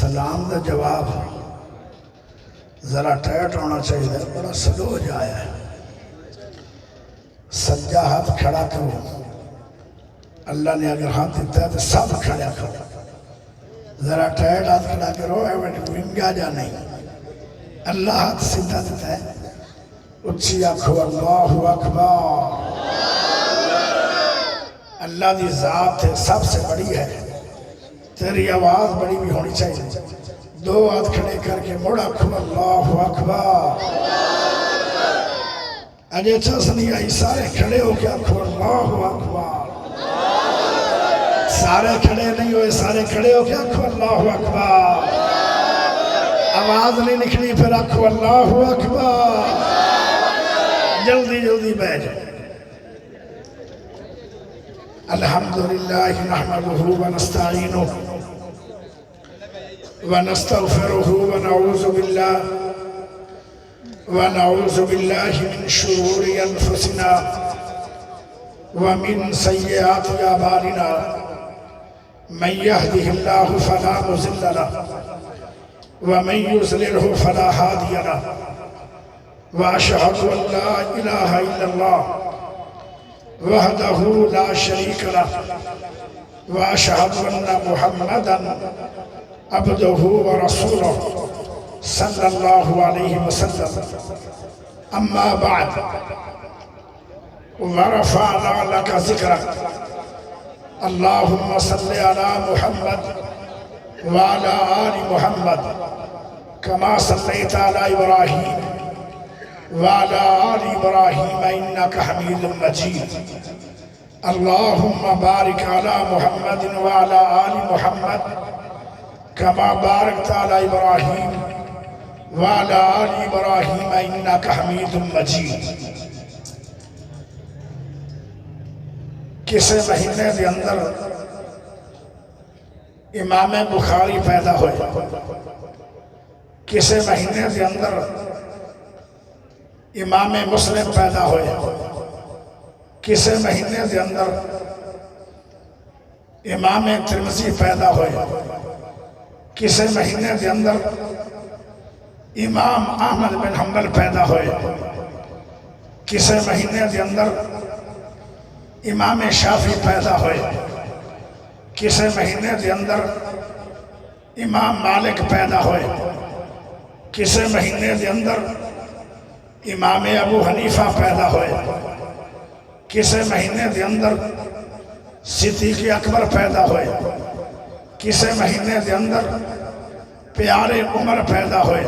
سلام دا جواب ذرا ٹیٹ ہونا چاہیے، بڑا سلو جایا ہے۔ سجا ہاتھ کھڑا کرو، اللہ نے اگر ہاتھ دیتا ہے تو سب کھڑا کرو، ذرا ٹیٹ ہاتھ کھڑا کرو، ونگا جا نہیں، اللہ ہاتھ سیدھا دیتا ہے۔ اچھی آنکھو اللہ اکبر، اللہ دی ذات سب سے بڑی ہے، تیری آواز بڑی بھی ہونی چاہیے۔ دو ہاتھ کھڑے کر کے مڑا کھو اللہ اکبر، اجے چس نہیں آئی، سارے کھڑے ہو کے کھو اللہ اکبر، سارے کھڑے نہیں ہوئے، سارے کھڑے ہو کے کھو اللہ اکبر، آواز نہیں نکلی پھر کھو اللہ اکبر، جلدی جلدی بیٹھ جائے۔ الحمدللہ نحمدہ ونستعینہ ونستغفرہ ونعوذ باللہ من شرور انفسنا ومن سیئات اعمالنا، من یہدہ اللہ فلا مضل لہ ومن یضللہ فلا ہادی لہ، واشہد ان لا الہ الا اللہ وحدہ لا شریک لہ، واشہد ان محمدا عبدہ ورسولہ صلی اللہ علیہ وسلم۔ اما بعد، ورفعنا لک ذکرک، اللہم صلی علی محمد وعلی آل محمد کما صلیت علی ابراہیم وعلى آل إبراهيم إنك حميد مجيد، اللهم بارك على محمد وعلى آل محمد كما باركت على إبراهيم وعلى آل إبراهيم إنك حميد مجيد۔ کسے مہینے دے اندر امام بخاری پیدا ہوئے، کسے مہینے دے اندر امام مسلم پیدا ہوئے، کسے مہینے دے اندر امام ترمذی پیدا ہوئے، کسے مہینے دے اندر امام احمد بن حنبل پیدا ہوئے، کسے مہینے دے اندر امام شافعی پیدا ہوئے، کسے مہینے دے اندر امام مالک پیدا ہوئے، کسے مہینے دے اندر امام ابو حنیفہ پیدا ہوئے، کسے مہینے دے اندر صدیق اکبر پیدا ہوئے، کسے مہینے دے اندر پیارے عمر پیدا ہوئے،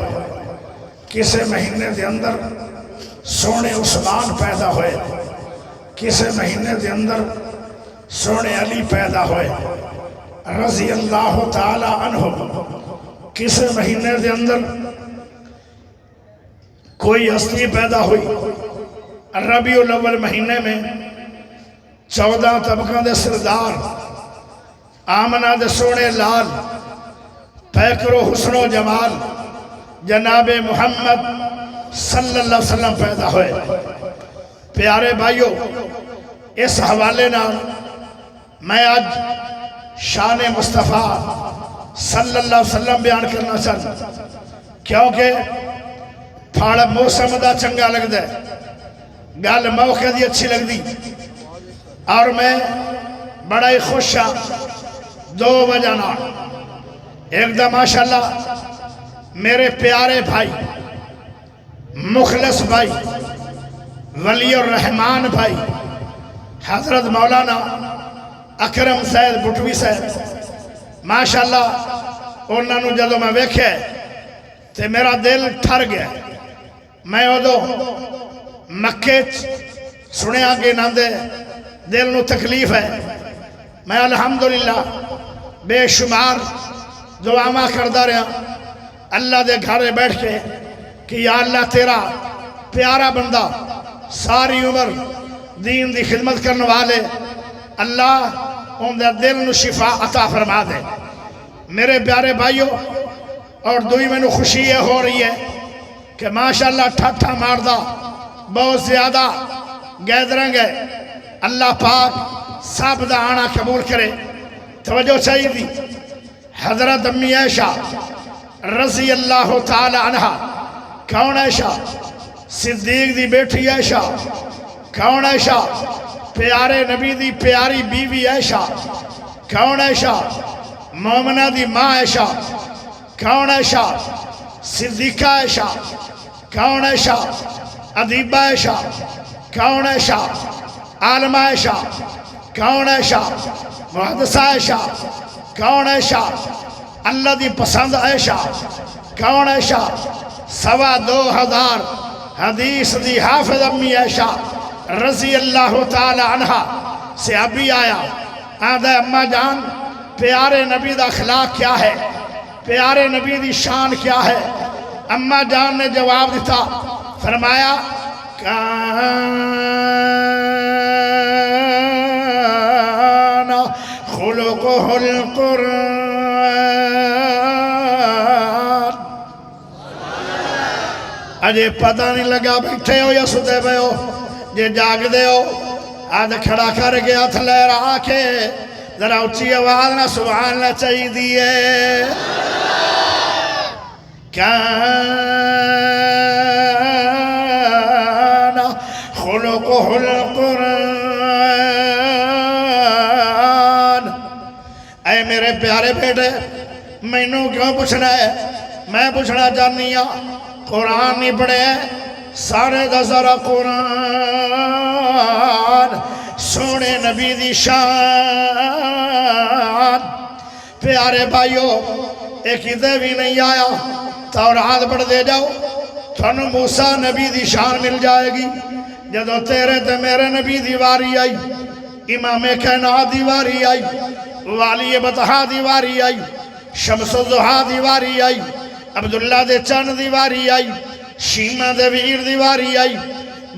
کسے مہینے دے اندر سونے عثمان پیدا ہوئے، کسے مہینے دے اندر سونے علی پیدا ہوئے رضی اللہ تعالی عنہ، کسے مہینے دے اندر کوئی ہستی پیدا ہوئی۔ ربیع الاول مہینے میں 14 طبقہ دے سردار، آمنہ دے سونے لال، پیکر و حسن و جمال جناب محمد صلی اللہ علیہ وسلم پیدا ہوئے۔ پیارے بھائیو، اس حوالے نال میں آج شان مصطفیٰ صلی اللہ علیہ وسلم بیان کرنا چاہتا، کیونکہ پھاڑا موسم دا چنگا لگ دے، گل موقع دی اچھی لگ دی، اور میں بڑا ہی خوش ہاں دو وجہ نہ۔ ایک دا ماشاءاللہ میرے پیارے بھائی، مخلص بھائی، ولی الرحمان بھائی حضرت مولانا اکرم سید بٹوی صاحب، ماشاءاللہ انہوں نے جدو میں ویکھے تے میرا دل ٹھر گیا۔ میں ادو مکے سنے آگے نہ دے دل نو تکلیف ہے، میں الحمدللہ بے شمار دعاواں کردہ رہا اللہ دے گھرے بیٹھ کے کہ یا اللہ تیرا پیارا بندہ ساری عمر دین دی خدمت کرنے والے، اللہ ان دے دل نو شفا عطا فرما دے۔ میرے پیارے بھائیوں، اور دوئی میں نو خوشی یہ ہو رہی ہے کہ ماشاءاللہ ٹھٹھا ماردہ بہت زیادہ گیدرنگ ہے۔ اللہ پاک سب دا آنا قبول کرے۔ توجہ چاہیے دی حضرت امی عائشہ رضی اللہ تعالی عنہ کون عائشہ؟ صدیق دی بیٹھی عائشہ کون عائشہ؟ پیارے نبی دی پیاری بیوی عائشہ کون عائشہ؟ مومنہ دی ماں عائشہ کون عائشہ؟ صدیقہ عائشہ کون عائشہ؟ ادیبہ عائشہ کون عائشہ؟ عالمہ عائشہ کون عائشہ؟ محدثہ عائشہ کون عائشہ؟ اللہ دی پسند عائشہ کون عائشہ؟ 2,2500 حدیث دی حافظ امی عائشہ رضی اللہ تعالی عنہ سے ابھی آیا آدھا اماں جان پیارے نبی دا اخلاق کیا ہے؟ پیارے نبی دی شان کیا ہے؟ اماں جان نے جواب دیتا فرمایا کان خلقہ القرآن اجے پتہ نہیں لگا بیٹھے ہو یا ستے پہ ہو جے جاگ دے ہو آدھ کھڑا کر کے ہاتھ لہرا کے ذرا اچھی آواز نہ سبحان اللہ چاہی دیئے کان خلقہ القرآن اے میرے پیارے بیٹے مینوں کیوں پوچھنا ہے؟ میں پوچھنا چاہنی ہوں قرآن نہیں پڑھے سارے دا سارا قرآن سونے نبی دی شان پیارے بھائیو ایک ادھے بھی نہیں آیا تورات پڑھ دے جاؤ تھانو موسیٰ نبی دی شان مل جائے گی جدو تیرے تے میرے نبی دیواری آئی امام کائنات دیواری آئی والی بطحا دیواری آئی شمس الضحا دیواری آئی عبداللہ دے چند دیواری آئی شیمہ دے ویر دیواری آئی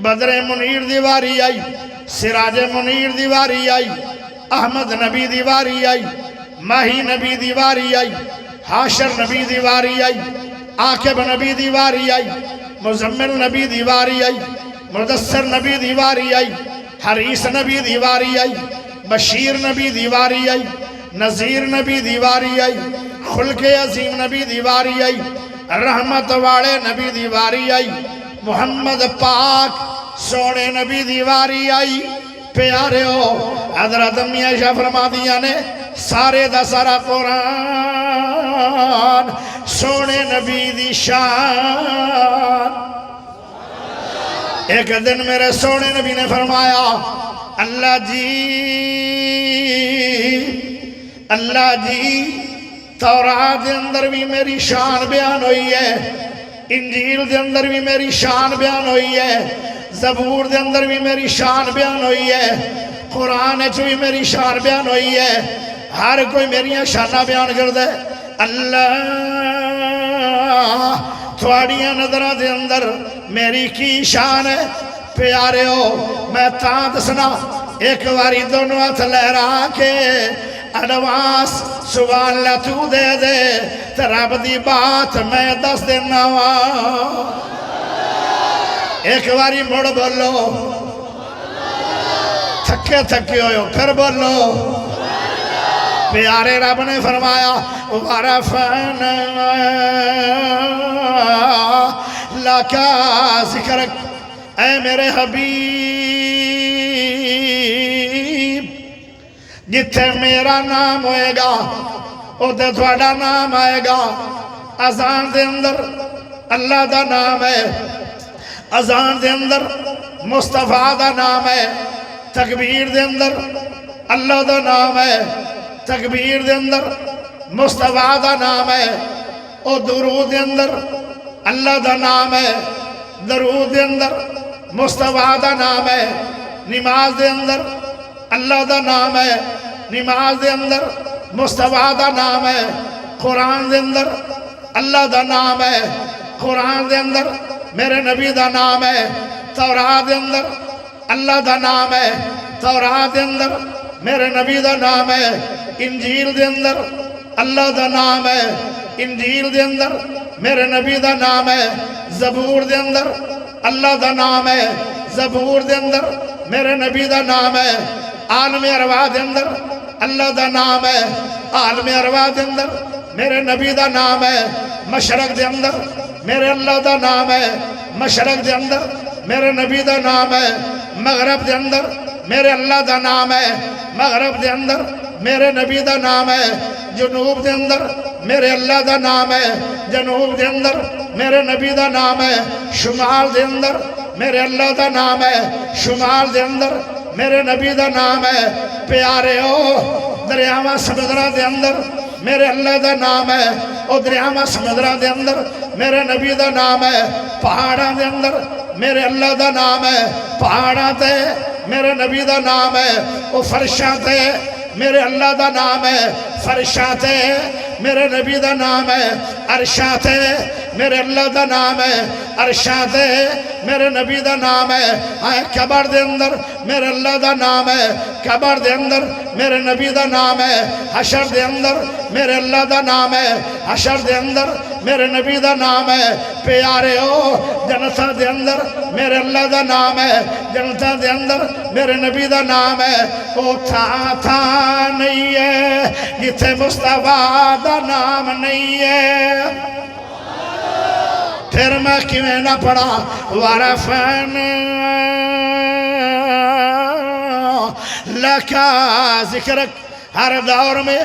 بدر منیر دیواری آئی سراج منیر دیواری آئی احمد نبی دیواری آئی ماہی نبی دیواری آئی حاشر نبی دیواری آئی عاقب نبی دیواری آئی مزمل نبی دیواری آئی مدثر نبی دیواری آئی حریث نبی دیواری آئی بشیر نبی دیواری آئی نذیر نبی دیواری آئی خلق عظیم نبی دیواری آئی رحمت والے نبی دیواری آئی محمد پاک سونے نبی دیواری آئی پیارے ہو حضرت امی عائشہ فرما دیا نے سارے دا سارا قرآن سونے نبی دی شان ایک دن میرے سونے نبی نے فرمایا اللہ جی تورات دے اندر بھی میری شان بیان ہوئی ہے انجیل دے اندر بھی میری شان بیان ہوئی ہے زبور دے اندر بھی میری شان بیان ہوئی ہے قرآن چ بھی میری شان بیان ہوئی ہے ہر کوئی میری شانہ بیان کر دے اللہ تھوڑیاں نظرہ دے اندر میری کی شان ہے پیارے ہو میں تاں دسنا ایک واری دونوں ہاتھ لہرا کے اڈوانس سبحان اللہ تو دے دے رب دی بات میں دس دینا ہوں ایک واری مڑ بولو تھکے تھکے ہوئے پھر بولو پیارے رب نے فرمایا وَرَفَعْنَا لَكَ ذِكْرَكَ اے میرے حبیب جتھے میرا نام ہوئے گا ادھے تھوڑا نام آئے گا اذان دے اندر اللہ دا نام ہے اذان دے اندر مصطفیٰ دا نام ہے تکبیر دے اندر اللہ دا نام ہے تکبیر دے اندر مصطفیٰ دا نام ہے اور درود دے اندر اللہ دا نام ہے درود دے اندر مصطفیٰ دا نام ہے نماز دے اندر اللہ دا نام ہے نماز دے اندر مصطفیٰ دا نام ہے قرآن دے اندر اللہ دا نام ہے قرآن دے اندر میرے نبی دا نام ہے تورات دے اندر اللہ دا نام ہے تورات دے اندر میرے نبی دا نام ہے انجیل دے اندر اللہ دا نام ہے انجیل دے اندر میرے نبی دا نام ہے زبور دے اندر اللہ دا نام ہے زبور دے اندر میرے نبی دا نام ہے عالم ارواح دے اندر اللہ دا نام ہے عالم ارواح دے اندر میرے نبی دا نام ہے مشرق دے اندر میرے اللہ دا نام ہے مشرق دے اندر میرے نبی دا نام ہے مغرب دے اندر میرے اللہ دا نام ہے مغرب دے اندر میرے نبی دا نام ہے جنوب دے اندر میرے اللہ دا نام ہے جنوب دے اندر میرے نبی دا نام ہے شمال دے اندر میرے اللہ دا نام ہے شمال دے اندر میرے نبی دا نام ہے پیارے دریاواں سمندراں دے اندر میرے اللہ دا نام ہے دریاواں سمندراں دے اندر میرے نبی دا نام ہے پہاڑاں دے اندر میرے اللہ دا نام ہے پہاڑاں تے میرے نبی دا نام ہے فرشاں تے میرے اللہ دا نام ہے فرشاں تے میرے نبی دا نام ہے عرشاں تے میرے اللہ دا نام ہے عرشاں تے میرے نبی دا نام ہے قبر دے اندر میرے اللہ دا نام ہے قبر دے اندر میرے نبی دا نام ہے حشر دے اندر میرے اللہ دا نام ہے حشر دے اندر میرے نبی دا نام ہے پیارے جنتاں دے اندر میرے اللہ دا نام ہے جنتاں دے اندر میرے نبی دا نام ہے تھا نہیں ہے جتھے مصطفیٰ دا نام نہیں ہے پھر میں کیویں نہ پڑھا وَرَفَعْنَا لَكَ ذکرک ہر دور میں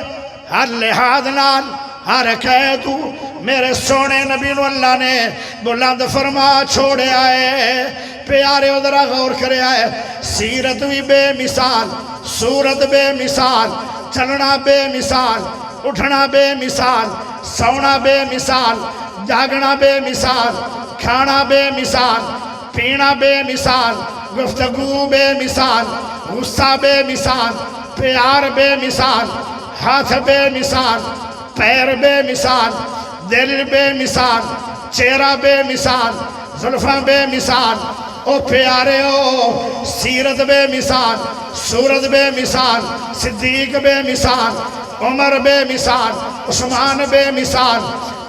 ہر لحاظ نال ہر قیدو میرے سونے نبی نو اللہ نے بلند فرما چھوڑے آئے پیارے ادھرا غور کرے آئے سیرت بھی بے مثال صورت بے مثال چلنا بے مثال اٹھنا بے مثال سونا بے مثال جاگنا بے مثال کھانا بے مثال پینا بے مثال گفتگو بے مثال غصہ بے مثال پیار بے مثال ہاتھ بے مثال پیر بے مثال دل بے مثال چہرہ بے مثال زلفاں بے مثال پیارے سیرت بے مثال صورت بے مثال صدیق بے مثال عمر بے مثال عثمان بے مثال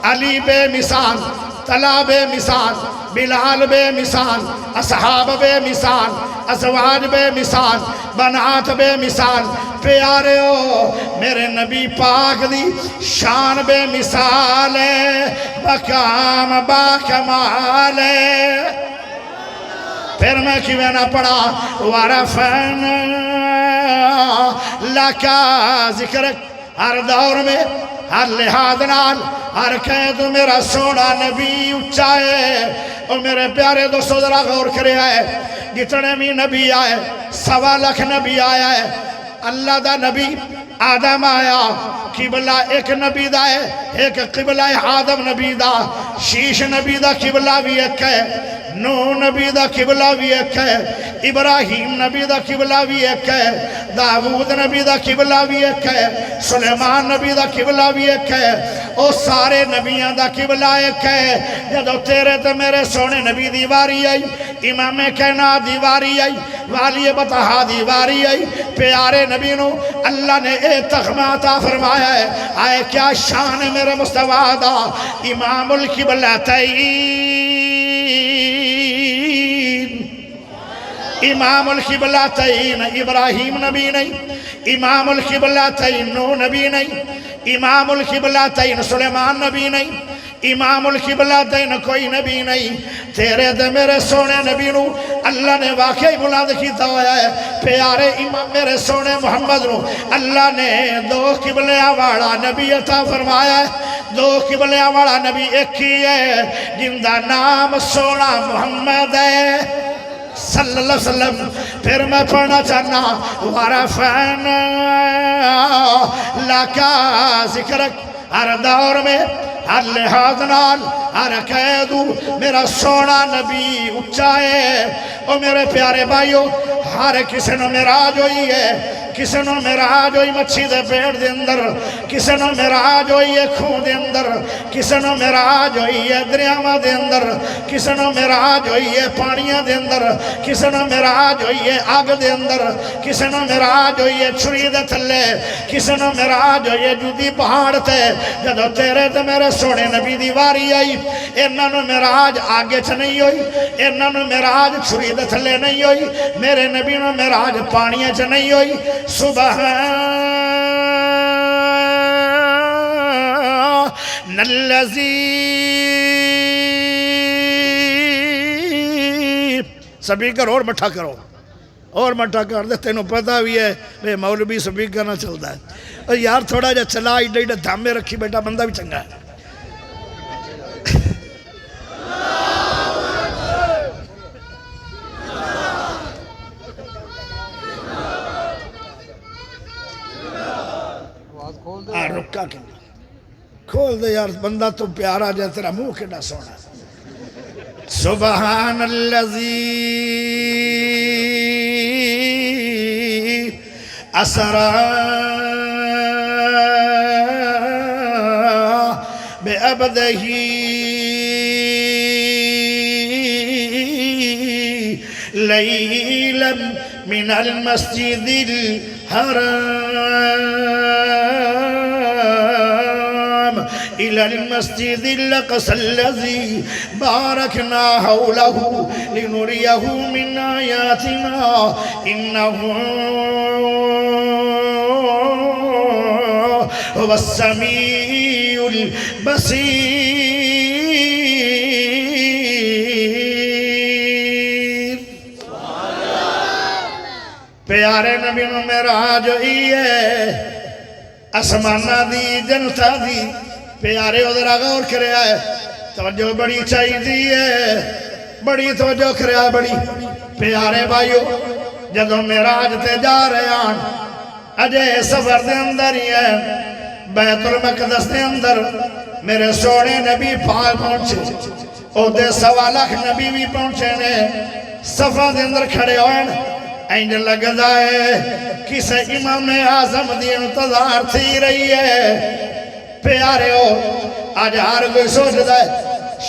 علی بے مثال طلحہ بے مثال بلال بے مثال اصحاب بے مثال ازواج بے مثال بنات بے مثال پیارے میرے نبی پاک دی شان بے مثال ہے مقام با کمال ہے پھر میں کیویں نہ پڑھا وَرَفَعْنَا لَكَ ذکرک ہر دور میں ہر لحاظ نال ہر قید میرا سونا نبی اچھا ہے میرے پیارے دوستو ذرا غور کرے آئے جتنے بھی نبی آئے 1.25 لاکھ نبی آیا ہے اللہ دا نبی آدم آیا قبلہ ایک نبی دا ہے ایک قبلہ آدم نبی دا شیش نبی دا قبلہ بھی ایک ہے نوح نبی دا قبلہ بھی ایک ہے ابراہیم نبی دا قبلہ بھی ایک ہے داود نبی دا قبلہ بھی ایک ہے سلیمان نبی دا قبلہ بھی ایک ہے سارے نبیاں دا قبلہ ایک ہے جدو تیرے تے میرے سونے نبی دیواری آئی امام کہنا دیواری آئی والی بطحا دیواری آئی پیارے نبی نو اللہ نے ایک تخمہ عطا فرمایا ہے آئے کیا شان میرے مصطفیٰ دا امام القبلتین امام القبلتین ابراہیم نبی نہیں امام القبلتین نوح نبی نہیں امام القبلتین سلیمان نبی نہیں امام القبلتین کوئی نبی نہیں تیرے دے میرے سونے نبی نو اللہ نے واقعی بلند کیتا ہوا ہے پیارے امام میرے سونے محمد نو اللہ نے 2 قبلے والا نبی عطا فرمایا ہے 2 قبلے والا نبی ایک ہی ہے جن دا نام سونا محمد ہے صلی اللہ علیہ وسلم پھر میں پڑھنا چاہنا وَرَفَعْنَا لَكَ ذکرک ہر دور میں ہر لحاظ نال ہر قیدو میرا سونا نبی اچھا ہے میرے پیارے بھائیو ہر کسی نو معراج ہوئی ہے کسی نو معراج ہوئی مچھی دے پیڑ دے اندر کسی نو معراج ہوئی ہے خون دے اندر کسی نو معراج ہوئی ہے دریاواں دے اندر کسی نو معراج ہوئی ہے پانیاں دے اندر کسی نو معراج ہوئی ہے آگ دے اندر کسی نو معراج ہوئی ہے چھری دے تھلے کسی نو معراج ہوئی ہے جودی پہاڑ تے جدو تیرے تے میرے سونے نبی دی واری آئی انہاں نو معراج آگے چ نہیں ہوئی انہاں نو معراج چھری دے تھلے نہیں ہوئی میرے نبی نو معراج پانیاں چ نہیں ہوئی سبحان الذی سپیکر اور مٹھا کرو اور مٹھا کر دے تینوں پتہ بھی ہے بے مولوی سپیکر نہ چلتا ہے اور یار تھوڑا جا چلا ایڈا دھامے رکھی بیٹا بندہ بھی چنگا ہے رکا کیوں کھول دے یار بندہ تو پیارا جائے تیرا منہ کیڑا سونا سبحان الذی اسرا بعبدہ لیلا من المسجد الحرام إلى المسجد الأقصى الذي باركنا حوله لنريه من آياتنا إنه هو السميع البصير پیارے نبی نو معراج ہوئی ہے اسمانہ دی جنتا دی پیارے ادھر غور کریا ہے توجہ بڑی چاہی دی ہے بڑی توجہ کریا بڑی پیارے بھائیو جدوں معراج تے جا رہے آن اجے سفر دے اندر ہی ہے بیت المقدس دے اندر میرے سونے نبی پاک پہنچے او دے 1.25 لاکھ نبی بھی پہنچے نے صفحہ دے اندر کھڑے ہوئے اینج لگ جائے کسے امام اعظم دی انتظار تھی رہی ہے پیارے ہو آج ہر کوئی سوچ دائے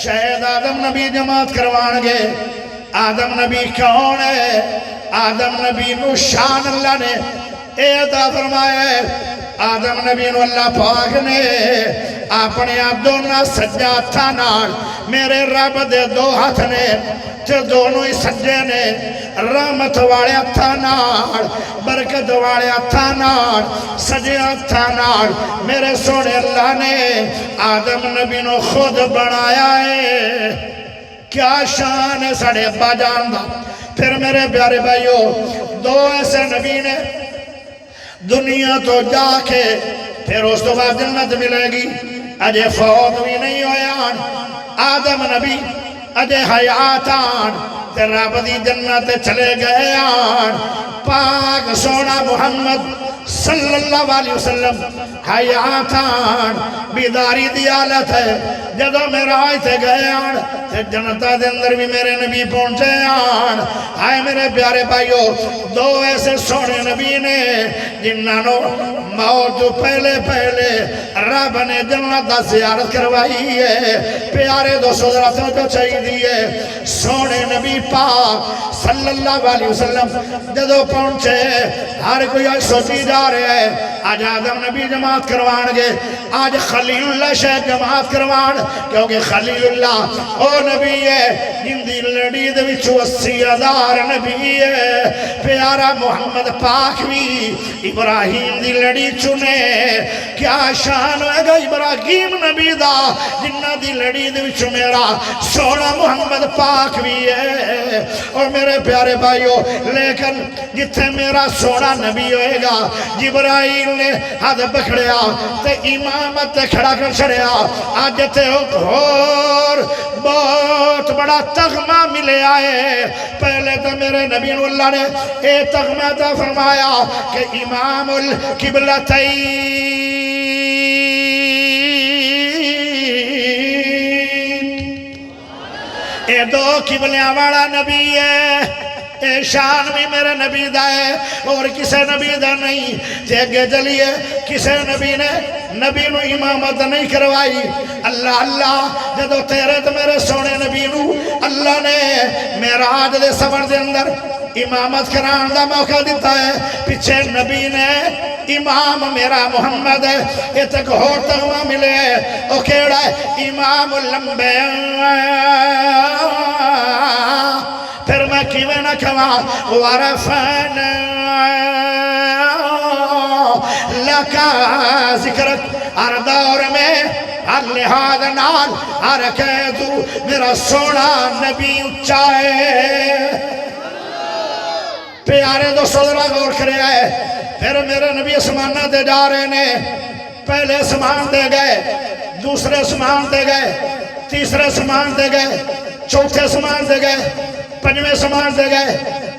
شاید آدم نبی جماعت کروان گے آدم نبی کون ہے آدم نبی نو شان اللہ نے عطا فرمایا ہے آدم نبی نو اللہ پاک نے اپنے آپ دونوں سجا ہتھاں نال میرے رب دے 2 ہاتھ نے تے دونوں ہی سجے نے رحمت والے ہتھاں نال برکت والے ہتھاں نال سجے ہتھاں نال میرے سونے اللہ نے آدم نبی نو خود بنایا ہے کیا شان ہے ساڑھے ابا جان دا پھر میرے پیارے بھائیو 2 ایسے نبی نے دنیا تو جا کے پھر اس تو بعد جنت ملے گی اجے فوت بھی نہیں ہویان آدم نبی اجے حیاتان تے رب دی جنت چلے گئے آن پاک سونا محمد صلی اللہ علیہ وسلم حیاتان بیداری دی حالت ہے جدو میرا آئی تھے گئے آن تے جنتا دے اندر بھی میرے نبی پہنچے آن آئے میرے پیارے بھائیو 2 ایسے سونے نبی نے جنہوں موت پہلے رب نے جنت دا زیارت کروائی ہے پیارے دوستو ذرا جو چاہی دیئے سونے نبی پاک صلی اللہ علیہ وسلم جدو پہنچے ہر کوئی آج سوچی جا رہے ہیں آج آدم نبی جماعت کروان گے آج خلیل اللہ شاید جماعت کروان کیونکہ خلیل اللہ او نبی ہے جن دی لڑی دے وچو 80,000 نبی ہے پیارا محمد پاک بھی ابراہیم دی لڑی چنے کیا شان ہوئے گا ابراہیم نبی دا جنہ دی لڑی دے وچو میرا سونا محمد پاک بھی ہے اور میرے پیارے بھائیو لیکن جتھے میرا سونا نبی ہوئے گا جبرائیل نے ہاتھ پکڑیا تے امامت کھڑا کر چھڑیا آج تے اور بہت بڑا تغمہ ملے آئے پہلے تو میرے نبی اللہ نے اے تغمہ تا فرمایا کہ امام القبلتین اے 2 قبلیاں والا نبی ہے اے شان بھی میرے نبی دا ہے اور کسے نبی دا نہیں جگہ جلیے کسے نبی نے نبی نو امامت نہیں کروائی اللہ اللہ جدو تیرے تو میرے سونے نبی نو اللہ نے معراج دے سفر دے اندر امامت کران دا موقع دیتا ہے پیچھے نبی نے امام میرا محمد ہے یہ تک اور تغمہ ملے او کیڑا ہے امام الانبیاء پھر میں کیویں نہ کھوا ورفعنا اللہ کا ذکر ہر دور میں ہر لحاظ نال ہر کہ تو میرا سونا نبی اچھا ہے پیارے دوستو ذرا غور کرے آئے پھر میرے نبی اسمانہ دے جا رہے نے پہلے اسمان دے گئے دوسرے اسمان دے گئے تیسرے اسمان دے گئے چوتھے اسمان دے گئے پنجویں اسمان دے گئے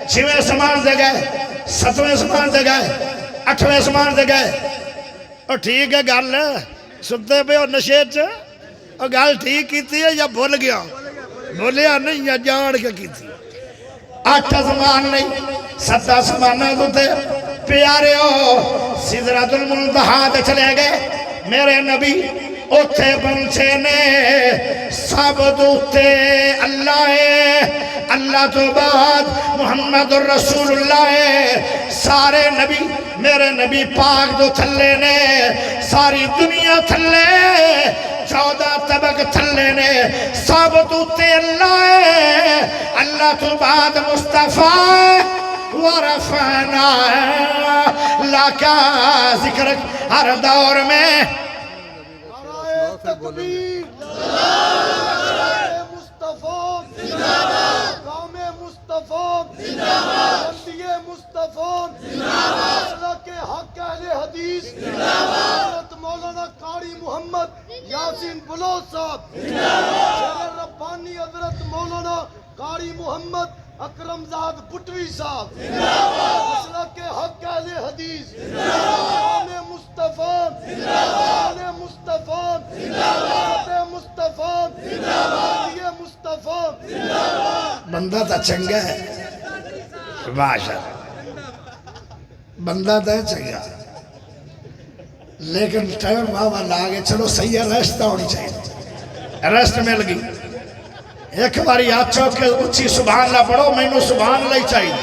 چھویں اسمان دے گئے ستویں اسمان دے گئے اٹھویں اسمان دے گئے اور ٹھیک ہے گل سنتے پہ اور نشے اور گل ٹھیک کیتی ہے یا بھول گیا بھولیا نہیں یا جان کے کیتی 8 اسمان نہیں 7 اسمان دوتے پیارے ہو سدرۃ المنتہا تے چلے گئے میرے نبی اوتھے پہنچے نے سب دوتے اللہ ہے اللہ تو بعد محمد الرسول اللہ ہے سارے نبی میرے نبی پاک دو تھلے نے ساری دنیا تھلے 14 طبق تھلے نے سب دوتے اللہ ہے اللہ تو بعد مصطفیٰ ورفعنا لکا ذکرک ہر دور میں تکبیر مصطفیٰ قوم مصطفیٰ بندی مصطفیٰ اللہ کے حق اہل حدیث حضرت مولانا قاری محمد یاسین بلوچ صاحب شیخ ربانی حضرت مولانا قاری محمد اکرم زاد بٹوی صاحب اللہ کے حق اہل حدیث قوم مصطفیٰ قوم مصطفیٰ مصطفیٰ یہ مصطفیٰ بندہ تا چنگا ہے باشا بندہ تا چنگا لیکن ٹائم بابا لاغے چلو صحیح ریسٹہ ہونی چاہیے ریسٹ مل گئی ایک باری ہاتھ چوک کے اچھی سبحان اللہ پڑھو میں نو سبحان اللہ ہی چاہیے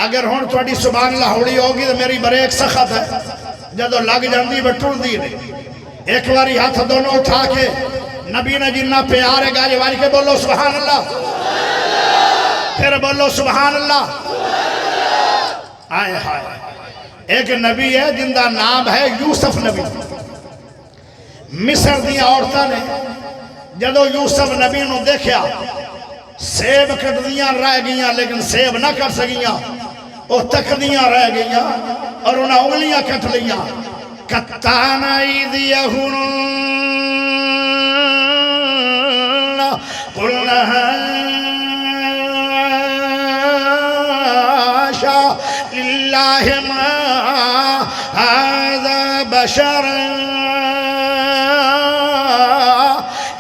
اگر ہون تھوڑی سبحان اللہ ہوڑی ہوگی تو میری بریک سخت ہے جدو لگ جاندی بٹھول دی نہیں ایک باری ہاتھ دونوں اٹھا کے نبی نے جنہ پیارے گاجے باری کے بولو سبحان اللہ پھر بولو سبحان اللہ آئے ہائے ایک نبی ہے جن دا نام ہے یوسف نبی مصر دیا عورتہ نے جدو یوسف نبی نو دیکھیا سیب کٹ دیاں رہ گیاں لیکن سیب نہ کر سکیاں وہ تک دیاں رہ گیاں اور انہاں انگلیاں کٹ لیاں کتان ایدیہن قلنا حاشا للہ ما هذا بشر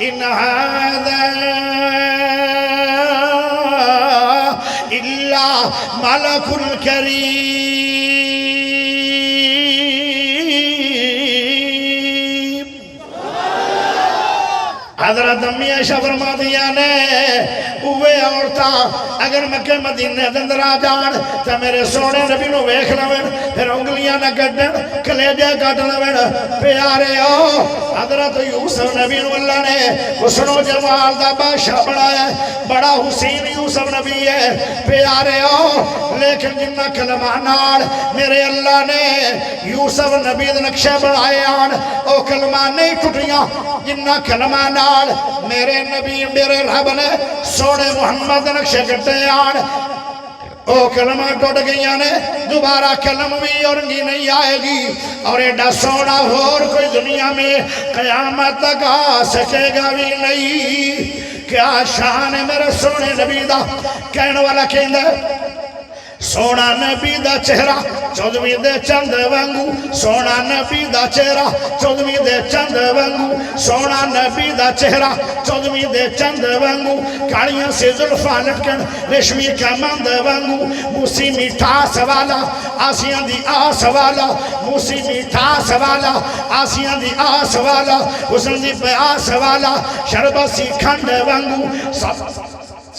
إن هذا إلا ملك كريم حضرت امی عائشہ فرما دیا نے اوے عورتاں اگر مکہ مدینے دندر آ جان تو میرے سونے نبی نو ویکھ لویں پھر انگلیاں نہ کٹن کلیجے کٹ لویں پیارے ہو حضرت یوسف نبی نو اللہ نے حسن و جمال دا بادشاہ بنایا بڑا حسین یوسف نبی ہے پیارے ہو لیکن جنہ کلمہ نال میرے اللہ نے یوسف نبی دے نقشے بنائے آن او کلمہ نہیں ٹوٹیاں جنہ کلمہ نال میرے نبی میرے رب نے سونے محمد نقشے کٹے آن او کلمہ ٹوٹ گئیاں نے دوبارہ کلم بھی اورنگی نہیں آئے گی اور ایڈا سونا اور کوئی دنیا میں قیامت تک آ سکے گا بھی نہیں کیا شان ہے میرے سونے نبی دا کہنے والا کہندہ سونا نبی دا چہرہ چودویں دے چند وانگو سونا نبی دا چہرہ چودویں دے چند وانگو سونا نبی دا چہرہ چودویں دے چند وانگو کاڑیاں سے ظلفہ لٹکن ریشمی کا مند وانگو موسی میٹھا سوالا آسیاں دی آس والا موسی میٹھا سوالا آسیاں دی آس والا حسن دی پہ آس والا شربہ سی کھنڈ وانگو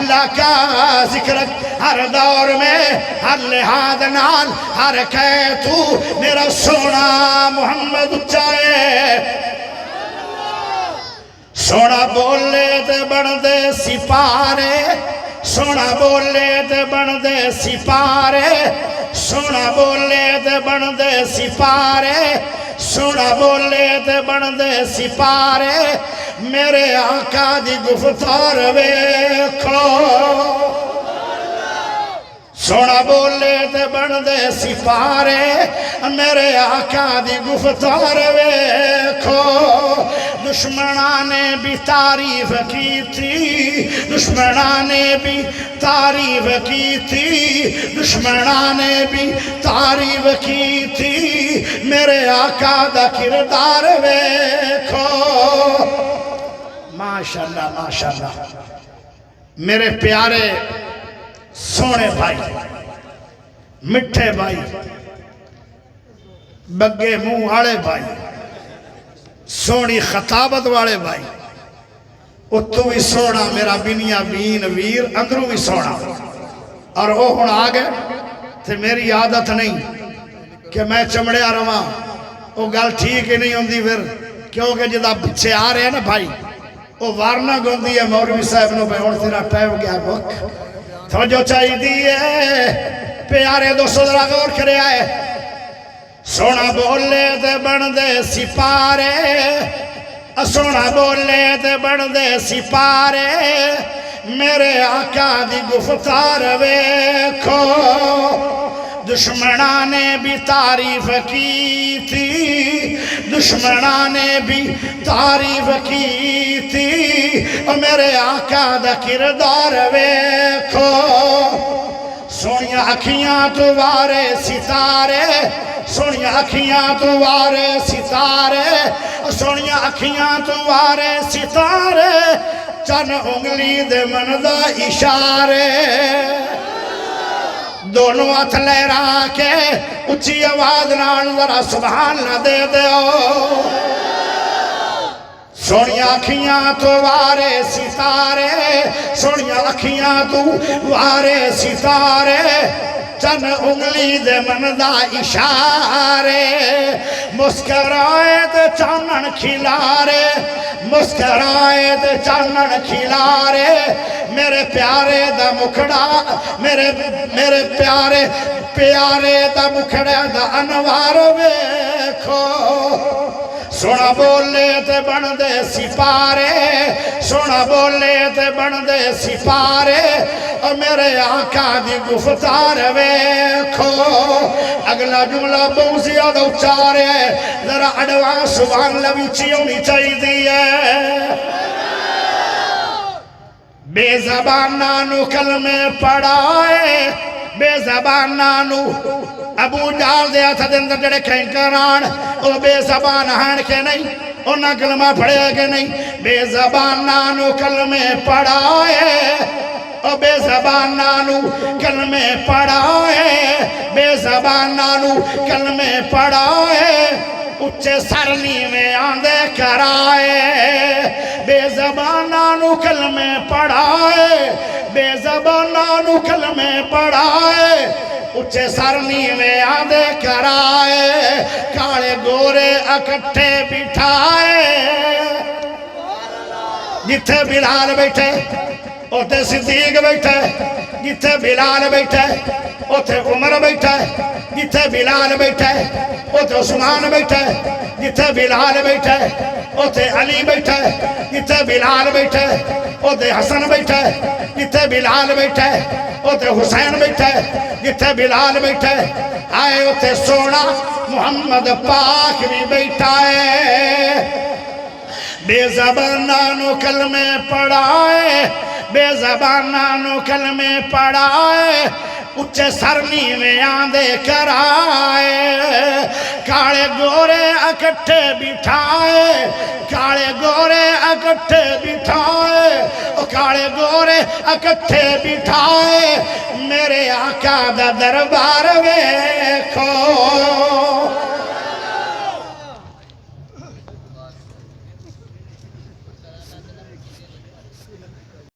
لکا ذکرک ہر دور میں ہر لحاظ نال ہر کہے تو میرا سونا محمد چاہے سونا بولے تے بن دے سپارے سونا بولے تے بن دے سپارے سونا بولے تے بن دے سپارے سونا بولے تے بن دے سپارے میرے آقا دی گفتار ویکھو سونا بولے تے بن دے سپارے میرے آقا دی گفتار ویکھو دشمناں نے بھی تعریف کی تھی دشمناں نے بھی تعریف کی تھی دشمناں نے بھی تعریف کی تھی میرے آقا دا کردار ویکھو ماشاءاللہ ماشاءاللہ میرے پیارے سونے بھائی مٹھے بھائی بگے منہ والے بھائی سونی خطابت والے بھائی اتو بھی سونا میرا بنیا بین ویر اندروں بھی سونا اور وہ ہن آگے تھے میری عادت نہیں کہ میں چمڑے آ رہا وہ گل ٹھیک ہی نہیں ہوندی پھر کیونکہ جدا پچھے آ رہے ہیں نا بھائی وہ وارنا گوندی ہے مولوی صاحب نو بھائی ہن تیرا ٹائم گیا وقت توجہ چاہی دیئے پیارے دوستو ذرا غور کرے آئے سونا بولے تے بن دے سپارے سونا بولے تے بن دے سپارے میرے آقا دی گفتار ویکھو دشمناں نے بھی تعریف کی تھی دشمناں نے بھی تعریف کی تھی اور میرے آقا دا کردار ویکھو سونیاں اکھیاں تو وارے ستارے سونیاں اکھیاں تو وارے ستارے سونیاں اکھیاں تو وارے ستارے چن انگلی دے مندا اشارے دونوں ہاتھ لہرا کے اچھی آواز نال ذرا سبحان نہ دے دیو سونیاں اکھیاں تو وارے ستارے سونیاں اکھیاں تو وارے ستارے چن انگلی دے مندا اشارے مسکرائے تے چانن کھلارے مسکرائے تے چانن کھلارے میرے پیارے دا مکھڑا میرے پیارے دا مکھڑا دا انوار ویکھو سونا بولے تے بن دے سپارے سونا بولے تے بن دے سپارے اور میرے آقا دی گفتار ویکھو اگلا جملہ بہت زیادہ اچارے ذرا اڈوان سبحان اللہ وچی ہونی چاہی دیئے بے زبانانو کلمے پڑھائے بے زبانانو ابو جال دیا تھا دن جڑے کہیں کران او بے زبان ہان کے نہیں انہاں کلمہ پڑھے کے نہیں بے زبانانو کلمے پڑھائے او بے زبانانو کلمے پڑھائے بے زبانانو کلمے پڑھائے اچھے سرنی میں آندے کرائے بے زبانانو کلمے پڑھائے بے زبانانو کلمے پڑھائے اچھے سرنی میں آندے کرائے کالے گورے اکٹھے بٹھائے جتھے بلال بیٹھے اوتے صدیق بیٹھے جتھے بلال بیٹھے اوتے عمر بیٹھے جتھے بلال بیٹھے اوتے عثمان بیٹھے جتھے بلال بیٹھے اوتے علی بیٹھے جتھے بلال بیٹھے اوتے حسن بیٹھے جتھے بلال بیٹھے اوتے حسین بیٹھے جتھے بلال بیٹھے آئے اوتے سونا محمد پاک بھی بیٹھا ہے بے زبانانو کلمے پڑھائے بے زبانانو کلمے پڑھائے اچھے سرنی میں آندے کرائے کالے گورے اکٹھے بٹھائے کالے گورے اکٹھے بٹھائے کالے گورے اکٹھے بٹھائے میرے آقا دا دربار ویکھو